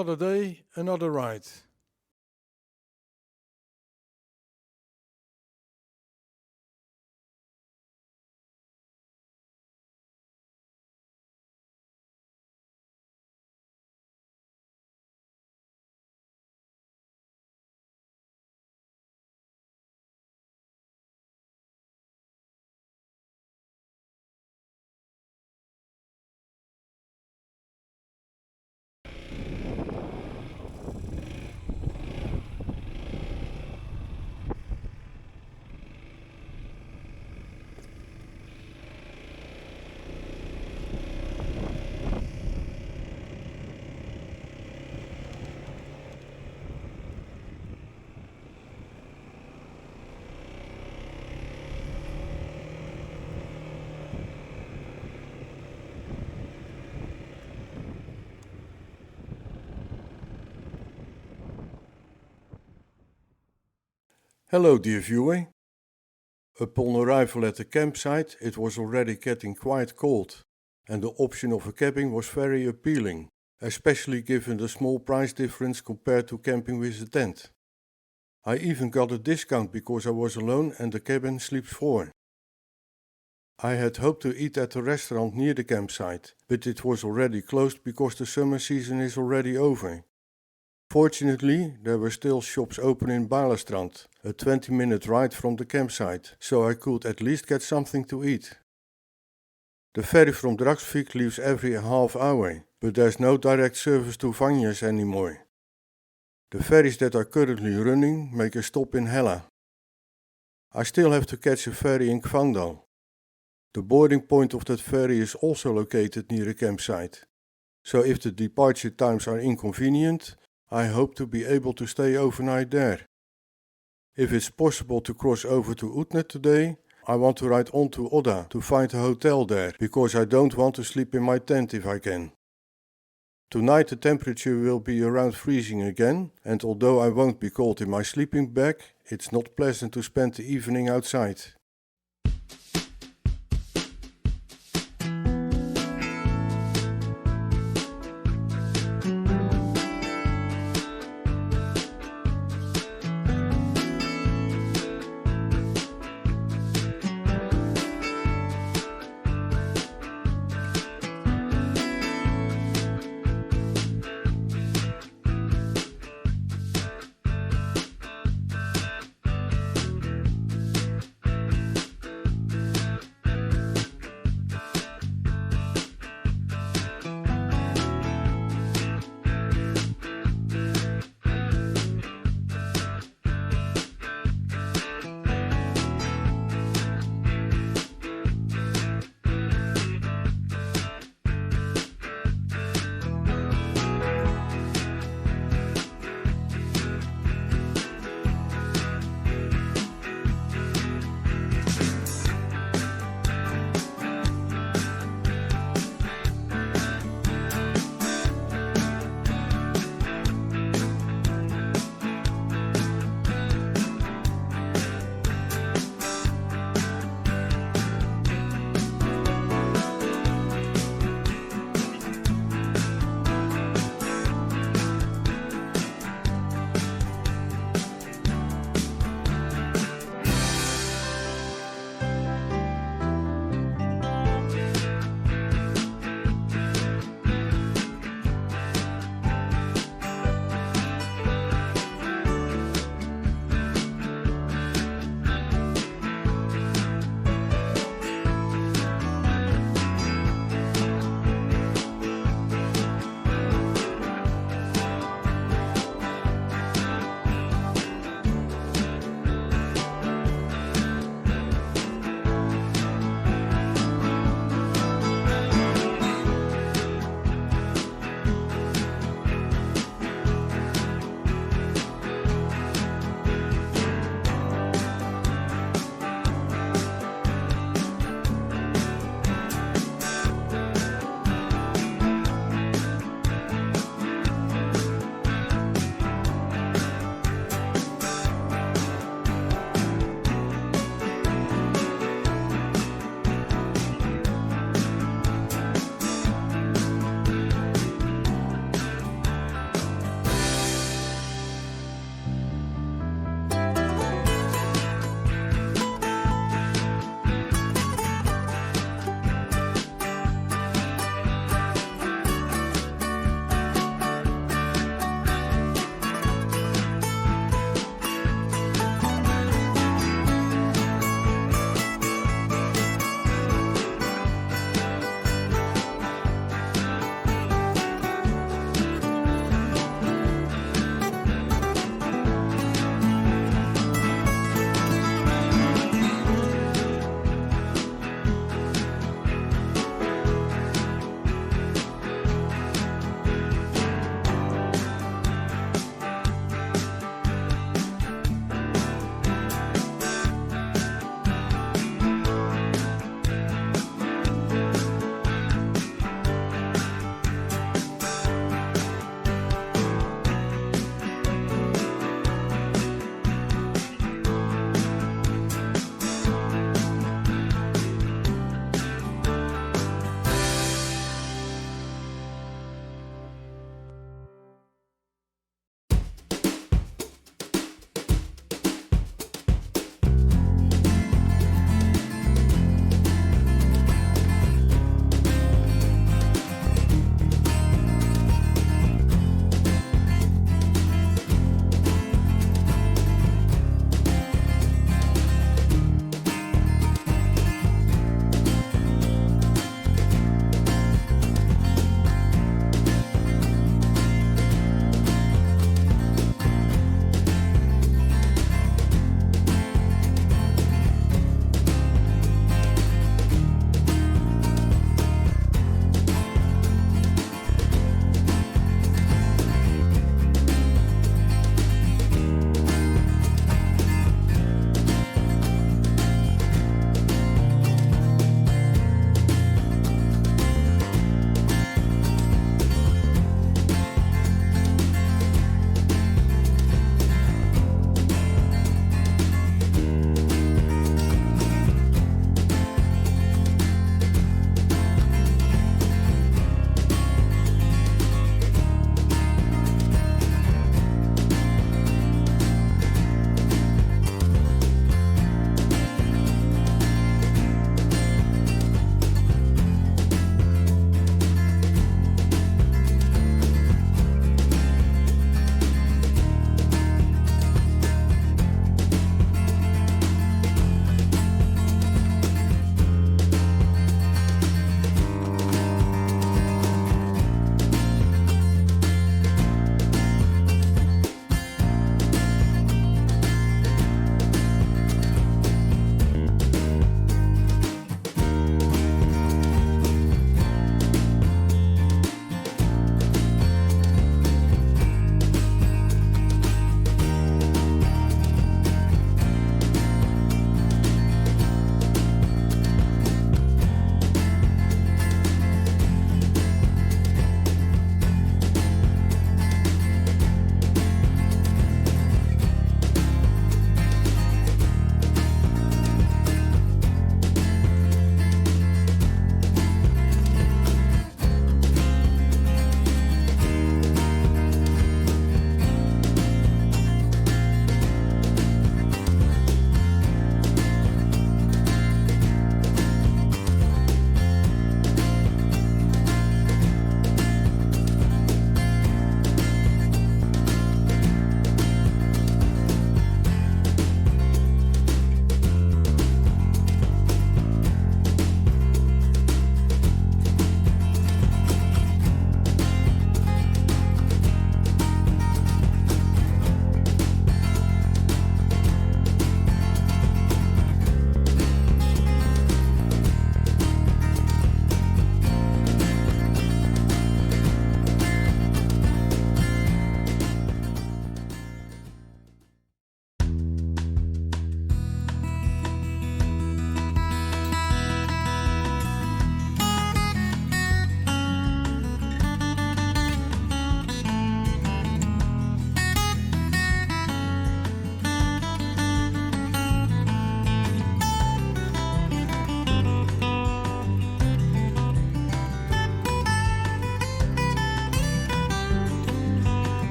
Another day, another ride. Hello dear viewer. Upon arrival at the campsite it was already getting quite cold and the option of a cabin was very appealing, especially given the small price difference compared to camping with a tent. I even got a discount because I was alone and the cabin sleeps 4. I had hoped to eat at a restaurant near the campsite, but it was already closed because the summer season is already over. Fortunately, there were still shops open in Balestrand, a 20-minute ride from the campsite, so I could at least get something to eat. The ferry from Dragsvik leaves every half hour, but there's no direct service to Vanjes anymore. The ferries that are currently running make a stop in Hella. I still have to catch a ferry in Kvandal. The boarding point of that ferry is also located near the campsite, so if the departure times are inconvenient, I hope to be able to stay overnight there. If it's possible to cross over to Utne today, I want to ride on to Odda to find a hotel there, because I don't want to sleep in my tent if I can. Tonight the temperature will be around freezing again, and although I won't be cold in my sleeping bag, it's not pleasant to spend the evening outside.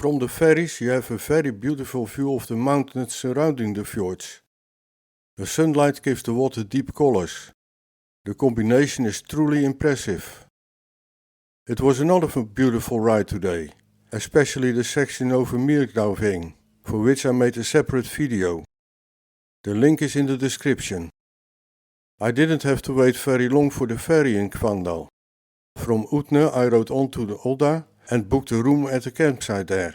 From the ferries you have a very beautiful view of the mountains surrounding the fjords. The sunlight gives the water deep colors. The combination is truly impressive. It was another beautiful ride today, especially the section over Myrkdalvegen, for which I made a separate video. The link is in the description. I didn't have to wait very long for the ferry in Kvandal. From Odda I rode on to the Odda and booked a room at the campsite there.